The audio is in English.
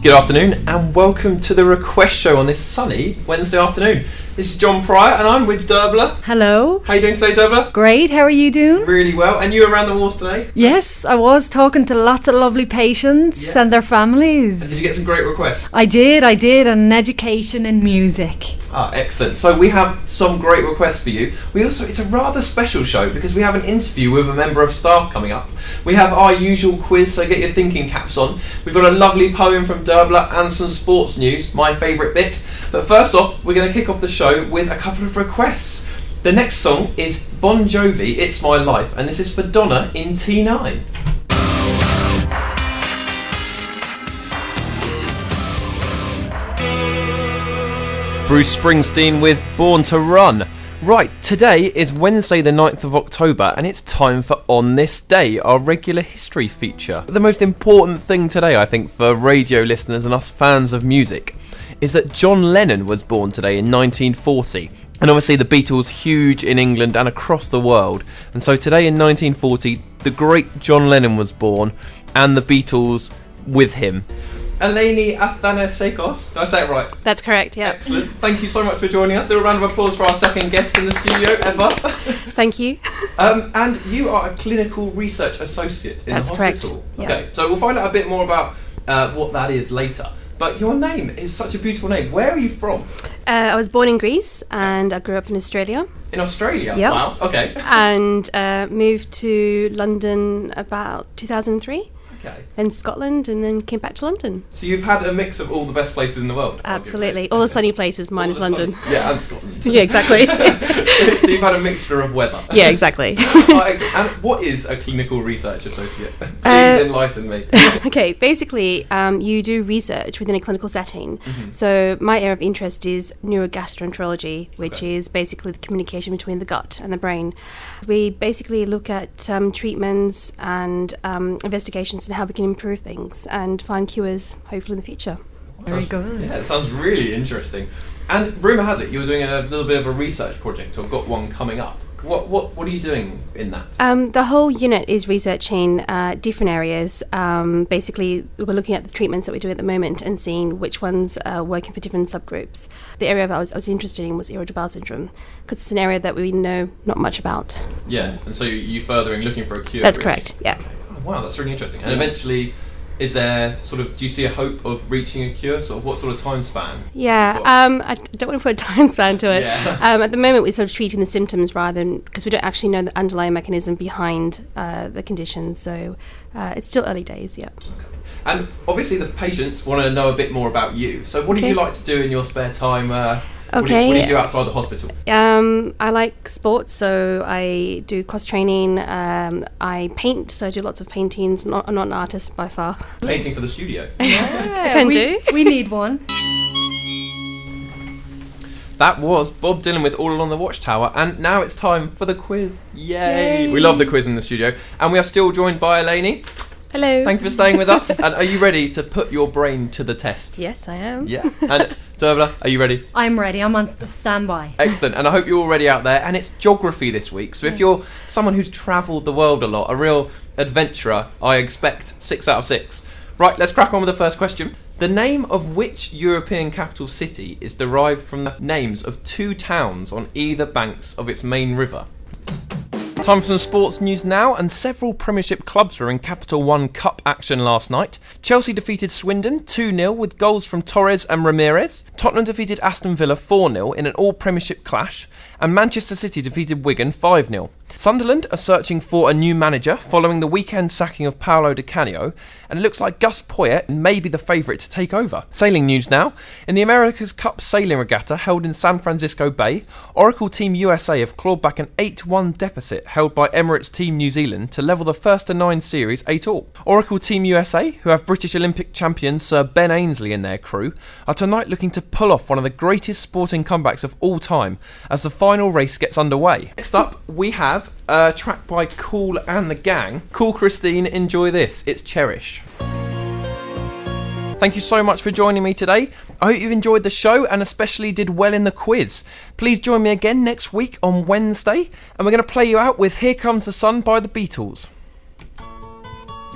Good afternoon and welcome to the Request Show on this sunny Wednesday afternoon. This is John Pryor and I'm with Derbler. Hello. How are you doing today, Derbler? Great, how are you doing? Really well. And you were around the walls today? Yes, I was talking to lots of lovely patients and their families. And did you get some great requests? I did, and education and music. Ah, excellent. So we have some great requests for you. It's a rather special show because we have an interview with a member of staff coming up. We have our usual quiz, so get your thinking caps on. We've got a lovely poem from Derbler and some sports news, my favourite bit. But first off, we're going to kick off the show with a couple of requests. The next song is Bon Jovi, It's My Life, and this is for Donna in T9. Bruce Springsteen with Born to Run. Right, today is Wednesday the 9th of October and it's time for On This Day, our regular history feature. The most important thing today, I think, for radio listeners and us fans of music is that John Lennon was born today in 1940. And obviously the Beatles huge in England and across the world. And so today in 1940, the great John Lennon was born and the Beatles with him. Eleni Athanasikos, did I say it right? That's correct, yeah. Excellent. Thank you so much for joining us. A little round of applause for our second guest in the studio ever. Thank you. And you are a clinical research associate in the hospital. That's correct. Yeah. Okay, so we'll find out a bit more about what that is later. But your name is such a beautiful name. Where are you from? I was born in Greece and I grew up in Australia. In Australia? Yep. Wow, okay. And moved to London about 2003. Okay. In Scotland, and then came back to London. So you've had a mix of all the best places in the world. Absolutely. All the sunny places, minus London. Yeah, and Scotland. Yeah, exactly. So you've had a mixture of weather. Yeah, exactly. Oh, excellent. And what is a clinical research associate? Please enlighten me. Okay, basically, you do research within a clinical setting. Mm-hmm. So my area of interest is neurogastroenterology, which is basically the communication between the gut and the brain. We basically look at treatments and investigations and how we can improve things and find cures, hopefully, in the future. Very good. Yeah, it sounds really interesting. And rumour has it you're doing a little bit of a research project, or got one coming up. What are you doing in that? The whole unit is researching different areas. Basically, we're looking at the treatments that we're doing at the moment and seeing which ones are working for different subgroups. The area I was interested in was irritable bowel syndrome, because it's an area that we know not much about. Yeah, and so you're furthering looking for a cure. That's really? Correct, yeah. Okay. Oh, wow, that's really interesting. And eventually, is there do you see a hope of reaching a cure? Sort of what sort of time span? Yeah, I don't want to put a time span to it. Yeah. At the moment, we're sort of treating the symptoms rather than, because we don't actually know the underlying mechanism behind the condition. So it's still early days, yeah. Okay. And obviously the patients want to know a bit more about you. So what do you like to do in your spare time? What do you do outside the hospital? I like sports, so I do cross training. I paint, so I do lots of paintings. I'm not an artist by far. Painting for the studio. Yeah, we need one. That was Bob Dylan with All Along the Watchtower, and now it's time for the quiz. Yay! We love the quiz in the studio, and we are still joined by Eleni. Hello. Thank you for staying with us. And are you ready to put your brain to the test? Yes, I am. Yeah. And Derbler, are you ready? I'm ready. I'm on standby. Excellent. And I hope you're all ready out there. And it's geography this week. So if you're someone who's travelled the world a lot, a real adventurer, I expect 6 out of 6. Right, let's crack on with the first question. The name of which European capital city is derived from the names of 2 towns on either banks of its main river? Time for some sports news now, and several Premiership clubs were in Capital One Cup action last night. Chelsea defeated Swindon 2-0 with goals from Torres and Ramirez. Tottenham defeated Aston Villa 4-0 in an all-Premiership clash, and Manchester City defeated Wigan 5-0. Sunderland are searching for a new manager following the weekend sacking of Paolo Di Canio, and it looks like Gus Poyet may be the favourite to take over. Sailing news now. In the America's Cup sailing regatta held in San Francisco Bay, Oracle Team USA have clawed back an 8-1 deficit held by Emirates Team New Zealand to level the first to 9 series 8-all. Oracle Team USA, who have British Olympic champion Sir Ben Ainslie in their crew, are tonight looking to pull off one of the greatest sporting comebacks of all time as the final race gets underway. Next up, we have a track by Cool and the Gang. Cool Christine, enjoy this. It's Cherish. Thank you so much for joining me today. I hope you've enjoyed the show and especially did well in the quiz. Please join me again next week on Wednesday, and we're going to play you out with Here Comes the Sun by the Beatles.